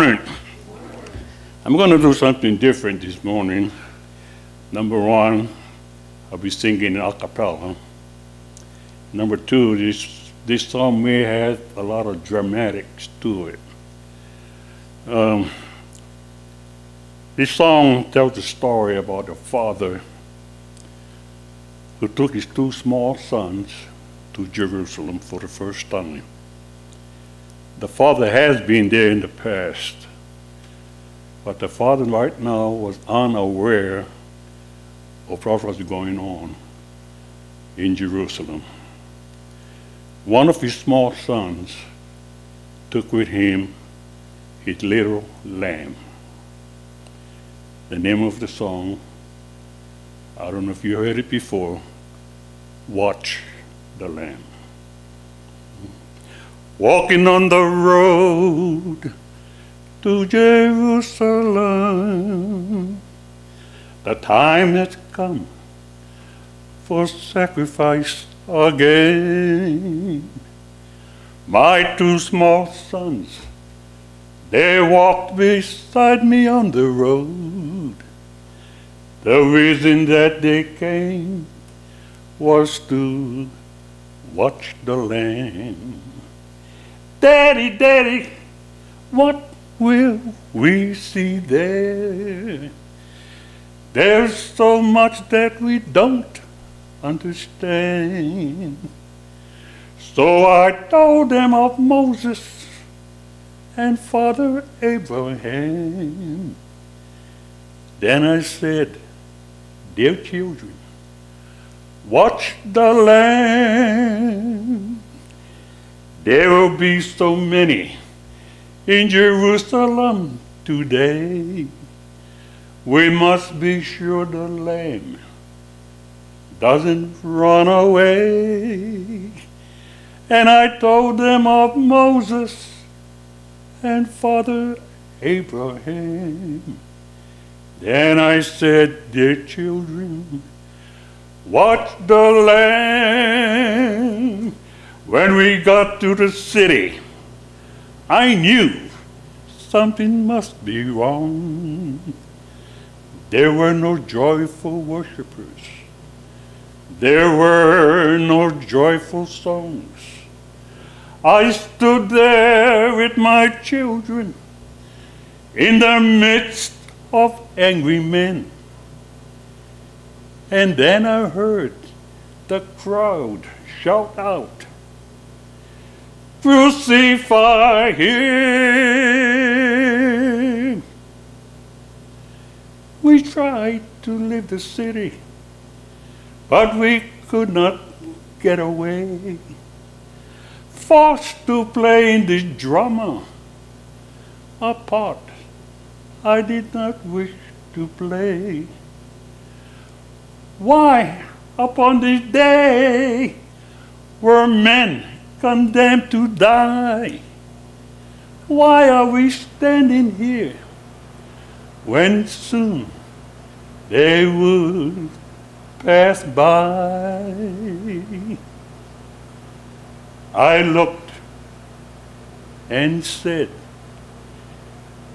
I'm going to do something different this morning. Number one, I'll be singing a cappella. Number two, this song may have a lot of dramatics to it. Um, this song tells a story about a father who took his two small sons to Jerusalem for the first time. The father has been there in the past, but the father right now was unaware of what was going on in Jerusalem. One of his small sons took with him his little lamb. The name of the song, I don't know if you heard it before, Watch the Lamb. Walking on the road to Jerusalem, the time has come for sacrifice again. My two small sons, they walked beside me on the road. The reason that they came was to watch the Lamb. Daddy, Daddy, what will we see there? There's so much that we don't understand. So I told them of Moses and Father Abraham. Then I said, dear children, watch the Lamb. There will be so many in Jerusalem today. We must be sure the Lamb doesn't run away. And I told them of Moses and Father Abraham. Then I said, dear children, watch the Lamb. When we got to the city, I knew something must be wrong. There were no joyful worshipers. There were no joyful songs. I stood there with my children in the midst of angry men. And then I heard the crowd shout out, crucify him. We tried to leave the city, but we could not get away. Forced to play in this drama, a part I did not wish to play. Why, upon this day, were men condemned to die? Why are we standing here when soon they would pass by? I looked and said,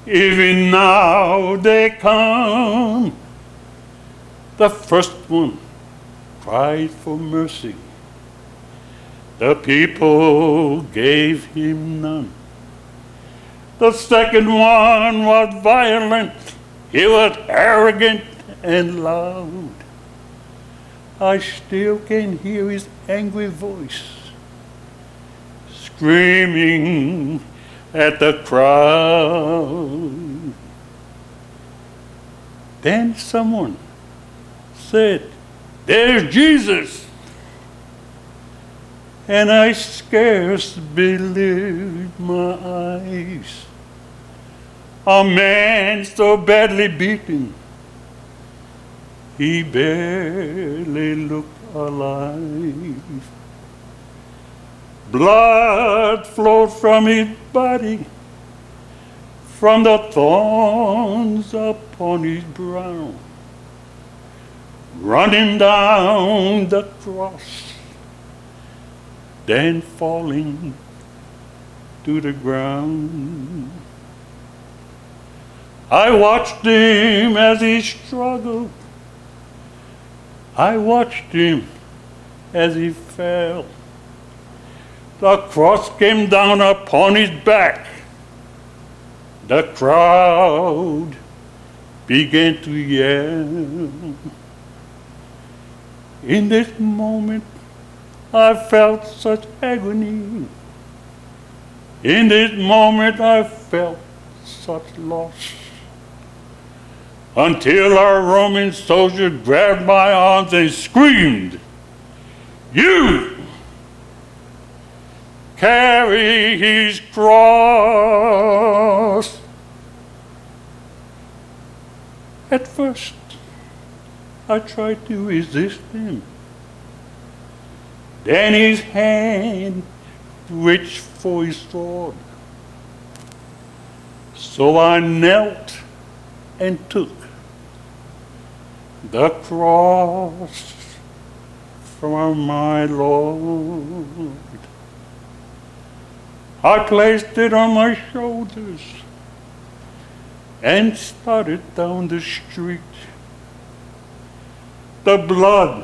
even now they come. The first one cried for mercy. The people gave him none. The second one was violent. He was arrogant and loud. I still can hear his angry voice screaming at the crowd. Then someone said, there's Jesus. And I scarce believed my eyes. A man so badly beaten, he barely looked alive. Blood flowed from his body, from the thorns upon his brow, running down the cross, then falling to the ground. I watched him as he struggled. I watched him as he fell. The cross came down upon his back. The crowd began to yell. In this moment, I felt such agony. In this moment, I felt such loss. Until our Roman soldier grabbed my arms and screamed, "You carry his cross." At first, I tried to resist him. Then his hand reached for his sword. So I knelt and took the cross from my Lord. I placed it on my shoulders and started down the street. The blood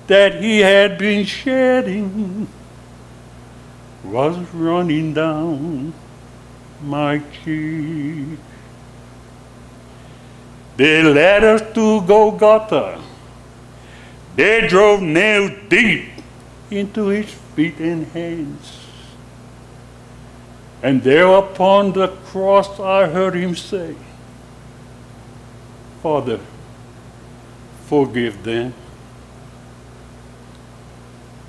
that he had been shedding was running down my cheek. They led us to Golgotha. They drove nails deep into his feet and hands. And there upon the cross I heard him say, "Father, forgive them."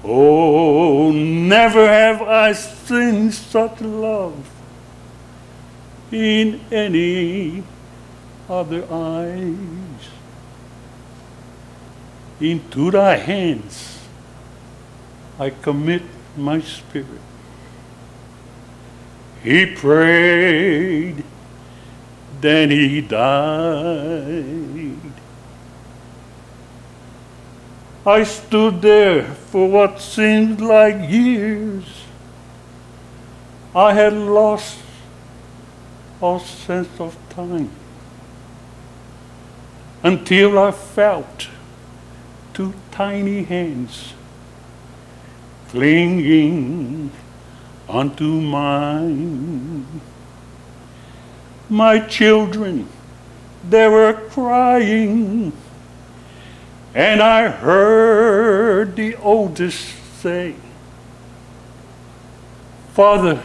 Oh, never have I seen such love in any other eyes. Into thy hands I commit my spirit. He prayed, then he died. I stood there for what seemed like years. I had lost all sense of time until I felt two tiny hands clinging unto mine. My children, they were crying, and I heard the oldest say, "Father,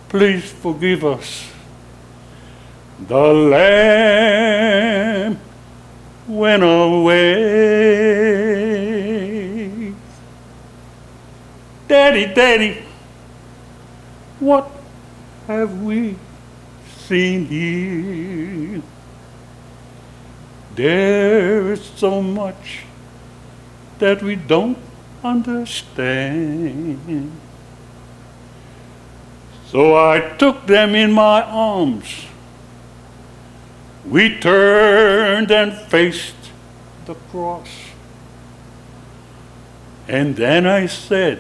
please forgive us." The lamb went away. Daddy, Daddy, what have we seen here? There is so much that we don't understand. So I took them in my arms. We turned and faced the cross. And then I said,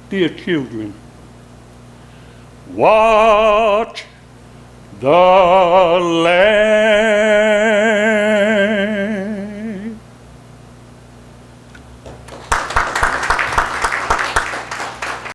"Dear children, watch the Lamb."